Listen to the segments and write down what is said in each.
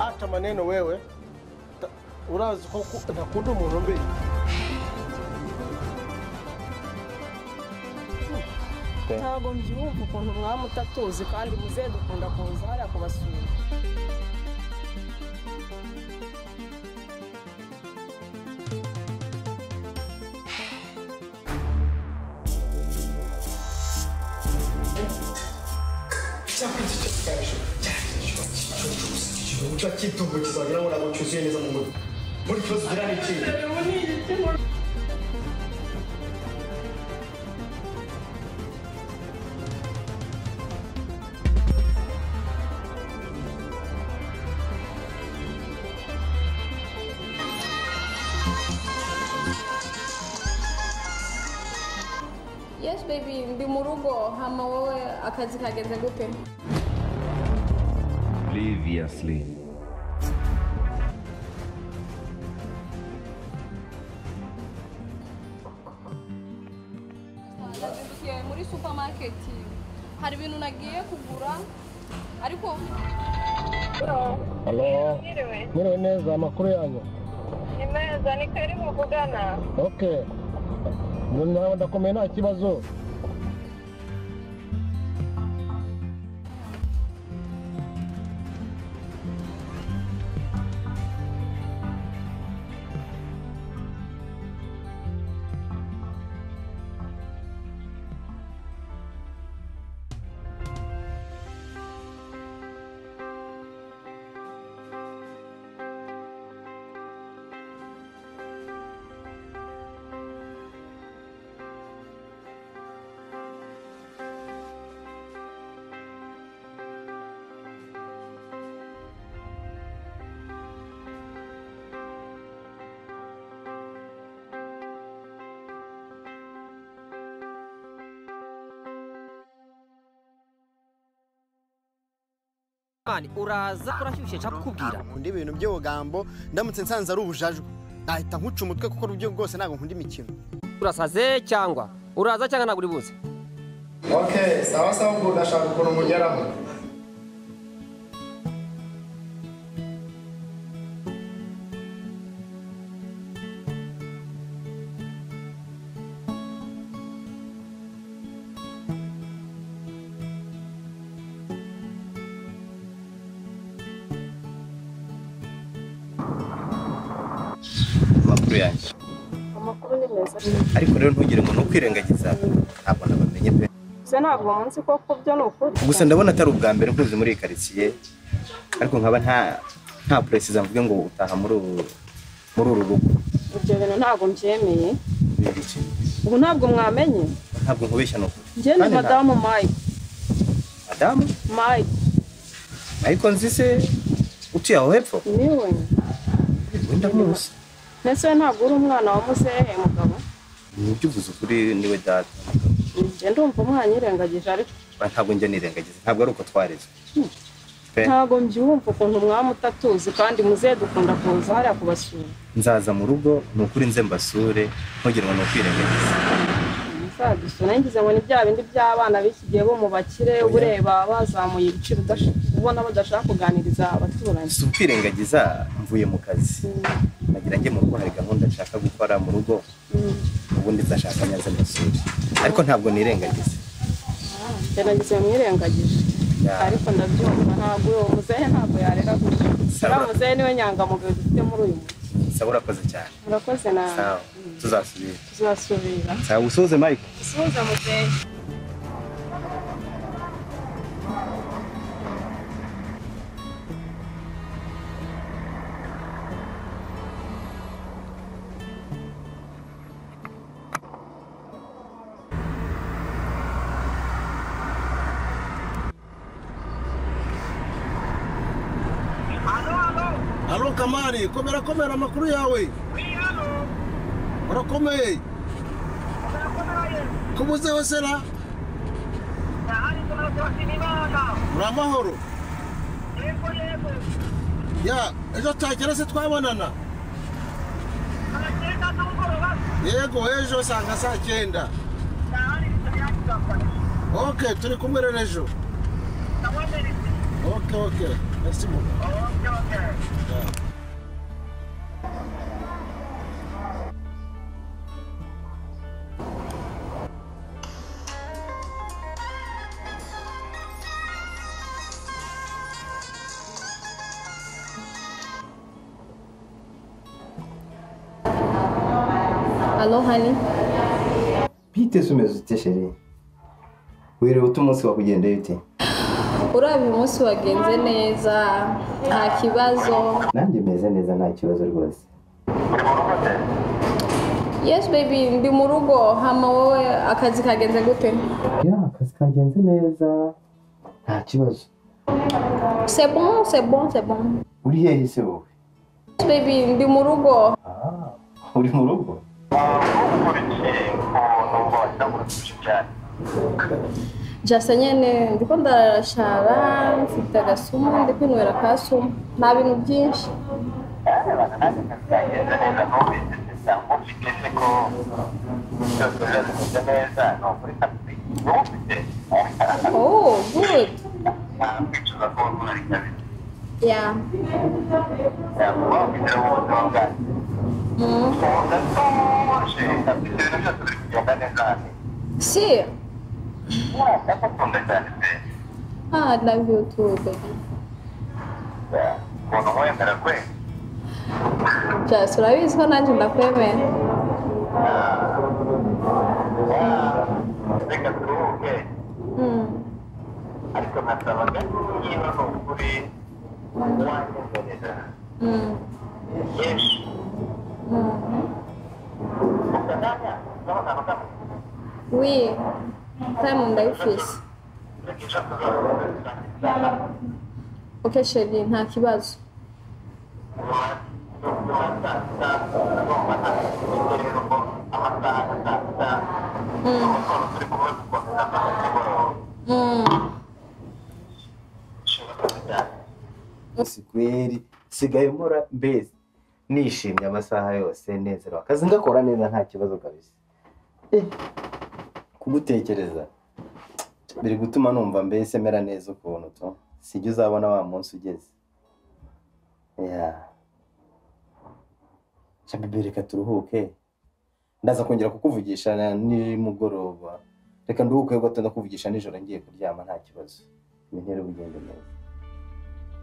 Acha maneno wewe. Urazi ko nakunda umuntu mbe. Ntabwo mbyumva ukuntu mwamutatuzi kandi muze dukunda kuza hariya kubasura. Yes baby, ndi mu rugo hama wowe akazi kageze gute? Previously. Nagiye muri supermarket. Hari ibintu nagiye kugura ariko Hello. Mwiriwe neza amakuru yanyu. Ni meza ni karibu kugana. Okay. Nuna ndakomeye nta kibazo. Uraza kurashyushye nshaka kukubwira nkunda ibintu by'ubugambo ndamutse nsanze ari ubujajwe nahita nkuca umutwe kuko urubyo rwose ntabwo nkunda imikino. Urasaze cyangwa uraza cyangwa ntabwo uri buze? Okay, sawa sawa ubwo ndashaka ukuntu mugeraho. Amakuru ni meza. Ariko rero ntugire ngo nukwirengagiza ntabwo nabamenye pe. Se ntabwo munsi ko byo nukuri. Gusa ndabona atari ubwa mbere nkuze muri quartier. Ariko nkaba nta precise mvuge ngo utaha muri uru rugo. Ibyo bintu ntabwo mbyemeye. Ubu ntabwo mwamenye. Ntabwo nkubeshya no. Nje ni Madamu Mike. Madamu Mike. Ariko nzise utuye aho hepfo. Niwe. Wenda muzi. Nese ntabwo uri umwana wa muzehe mugabo. Nibyo uvuze kuri niwe data. Nje ndumva mwanyirengagije ariko ntabwo njye nirengagiza ntabwo ari uko twareze. Ntabwo mbyumva ukuntu mwamutatuzi kandi muze dukunda kuza hariya kubasura. Nzaza mu rugo nukuri nze mbasure ntugire ngo nukwirengagiza. Nzadusura ngize ngo ni bya bindi by'abana bikigiye bo mu bakire ubureba bazamuye ibiciro ubona badashaka kuganiriza abaturanyi. Si ukwirengagiza mvuye mu kazi. Nagira njye mu rugo hari gahunda nshaka gukora mu rugo. Ubundi nzashaka nyaze mbasure. Ariko ntabwo nirengagiza. Nagize mwirengagije. Ariko ndabyumva ntabwo uwo muzehe ntabwo yarera gutyo. Sara muzehe niwe nyangamugayo dufite muri uyu munsi. Sawa urakoze cyane. Urakoze na. Sawa. Tuzasubira. Tuzasubira. Sawa usoze Mike. Usoze muzehe. Halo Kamari, komera amakuru yawe. Urakomeye. Kumuze wasera? Muramahoro. Ya, ejo cyagera se twabonana. Yego, ejo sanga saa 9. Okay, turi kumwe ejo. Okay. Merci beaucoup. Hello, honey. Bite sumeze ute sheri? Wiriwe umunsi wakugendeye ute? Urabi umunsi wagenze neza, nta kibazo. Nanjye meze neza nta kibazo rwose. Yes baby, ndi mu rugo. Hama wowe akazi kagenze gute? Ya, akazi kagenze neza. Nta kibazo. C'est bon, c'est bon, c'est bon. Uri hehe se wowe? Yes baby, ndi mu rugo. Uri mu rugo? Jasa nyene ndiko ndarashara, mfite agasumu, ndi kwinywera kasumu. Nta bintu byinshi. Oh, good. Yeah. Si. I love you too, baby. Just urabizi ko nanjye ndakwemera. Oui, time ndayifise. Okay, Shelly, nta kibazo. Sikweri sigaye mpora mbese nishimye amasaha yose nezero akazi ngakora neza nta kibazo kabisa. Kugutekereza biri gutuma numva mbese mera neza ukuntu to sijye uzabona wa munsi ugeze. Shabibi reka turuhuke. Ndaza kongera kukuvugisha ni mugoroba. Reka nduhuke gato ndakuvugisha nijoro ngiye kuryama nta kibazo. Ibintu bigende neza.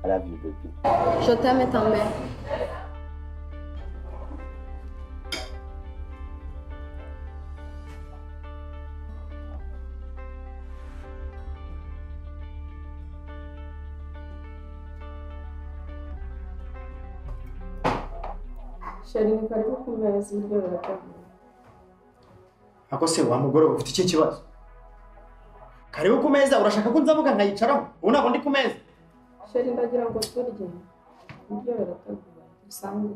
I love you, baby. Je t'aime tambe. Sheri ni karibu kumeza ibyo birategura. Ako se wa mugore ufite iki kibazo? Karibu ku meza urashaka ko nzamuka nkayicaraho? Ubona ndi ku meza. Sheri ndagira ngo turye. Ibyo birategura. Bisanzwe.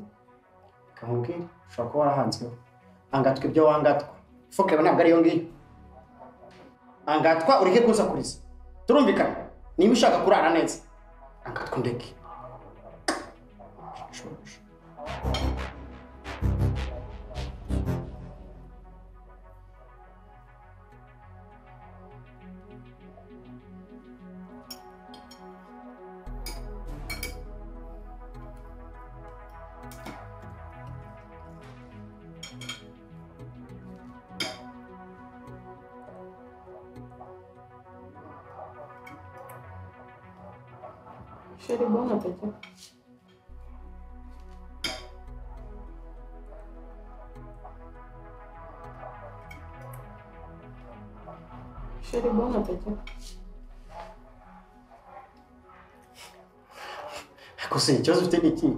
Kamubwire ushaka ko warahanzweho. Angatwe ibyo wangatwa. Foke ntabwo ari yo ngiyo. Angatwa ureke kuza kuriza. Turumvikana. Niba ushaka kurara neza. Angatwa ndeke. Sheri, bon appétit. Sheri, bon appétit. Ako se ikibazo ufite niki?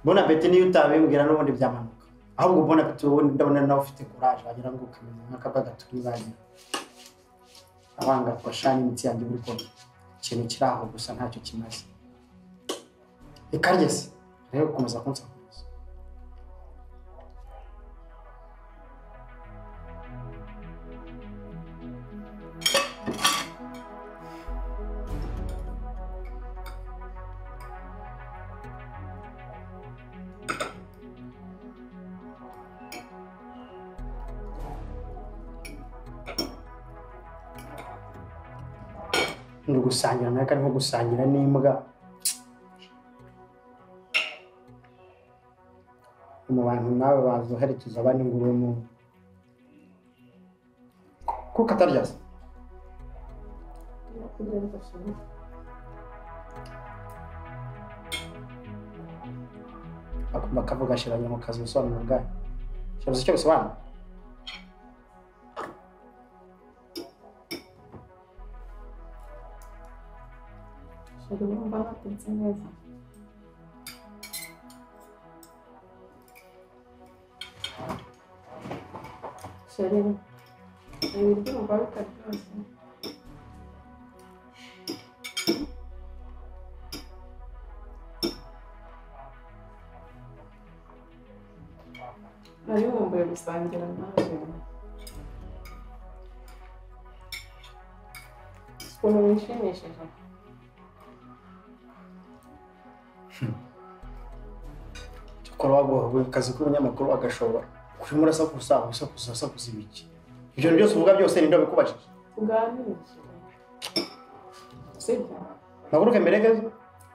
Bon appétit niyo utabimbwira n'ubundi byamanuka. Ahubwo bon appétit wowe ndabona nawe ufite courage wagira ngo ukamenya nk'akabaga turibagira. Abanga twashanye imitsi yanjye muri kode. Ikintu kiraho gusa ntacyo kimaze. Ikarye se rero gukomeza kunsakuza. Ndi gusangira nawe kandi nko gusangira n'imbwa. mu bantu nawe bazoherekeza abandi ngo ube mu kuko atarya se kugenda sheri bakavuga ashiranye mu kazi usobanura bwayo ikibazo cyo bisobanura sheri wumva natetse neza sheri ibiryo wumva bitaryoshye nari nkumbuye gusangira nawe ukuntu wishimishije cyokora waguha akazi k'umunyamakuru agashobora kurimo urasakuza ibiki ibyo byose uvuga byose ni ndobe kubajije uganirije sibyo naguruke mbere gaze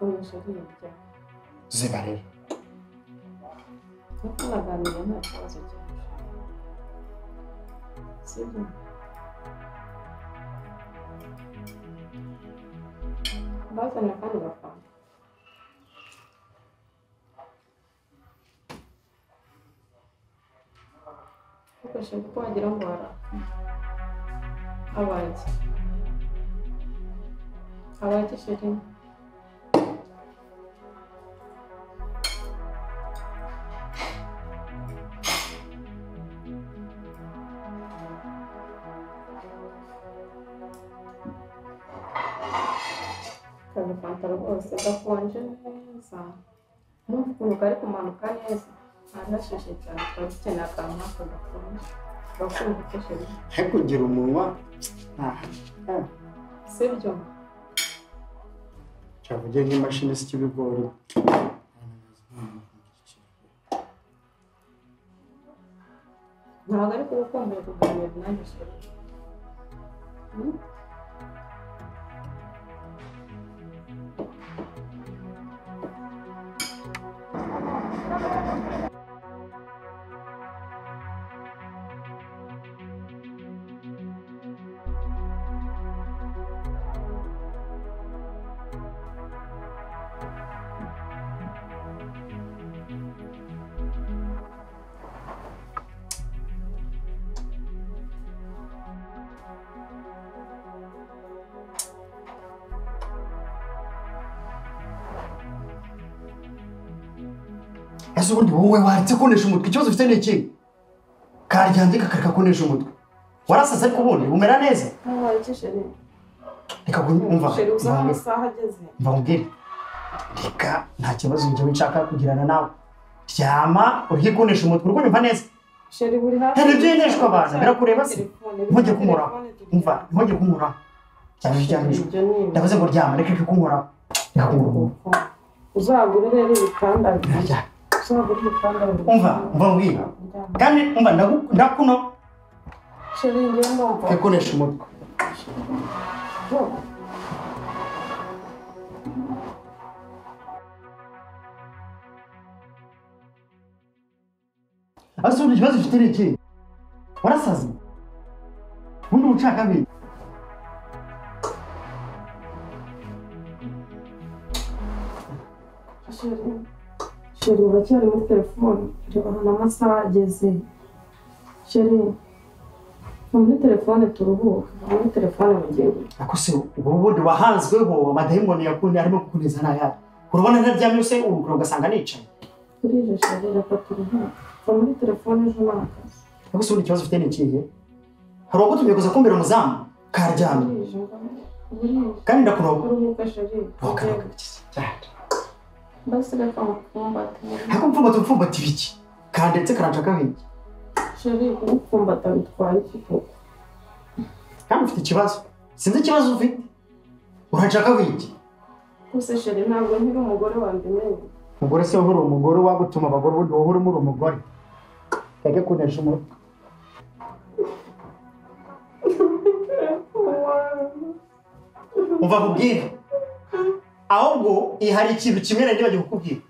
unyisha hirya ziba rero nuko naganiriye nta kibazo cyane sibyo bazanye kandi gafanta ukoresheje kuko wagira ngo abaye sheri kagafanta rwose gakonje neza numva ukuntu kari kumanuka neza ntanashyushye cyane twari dukeneye akantu nk'ako gakonje gakumva ko sheri ariko ugira umunwa sibyo cyavugiye nk'imashini isya ibigori ntabwo ari kugukumbuye kuganira nanjye sheri ese ubundi wowe waretse kunesha umutwe ikibazo ufite ni iki karyanze kakareka kunesha umutwe warasaze ariko ubundi umera neza iki sheri reka umva sheri uza amasaha ageze mva nkubwire reka nta kibazo njyewe nshaka kugirana nawe ryama ureke kunesha umutwe uri kunyumva neza sheri buri hafi hari ibyo yeneshwa abantu birakureba se ntujye kumuraho umva ntujye kumuraho cyane ryamishwe ndavuze ngo ryama reka kunkoraho reka kumuraho uzagure rero ibitanda umva mbwira kandi umva ndakuno sheri ngiye ndumva ekunesha umutwe ase ubundi ikibazo ufite ni iki warasaze ubundi ubucaka biki sheri uracyari muri telefone reba hano amasaha ageze sheri muri telefone turuhuka muri telefone mugiye ako se ubundi wahanzweho amadayimoni yakundi arimo kukuneza n'ayandi urabona ntaryamye se urukura ugasanga nicaye kurije sheri reka turuhuka muri telefone ejo n'akazi ako se ubundi ikibazo ufite ni ikihe hari uwagutumye kuza kumbera umuzamu karyamye kandi ndakuroga kuruhuka sheri basi reka mupfumbate ariko mupfumbate ibiki kandi ndetse karanshaka biki sheri kumupfumbata bitwaye iki koko kandi ufite ikibazo sinzi ikibazo ufite uranshaka biki gusa sheri ntabwo nkiri umugore wambimenye umugore se uri umugore wagutuma abagore ubundi wowe urimo uri umugore kage kunesha umutwe umva kubwira ahubwo hari ikintu kimwe nari bagiye kukubwira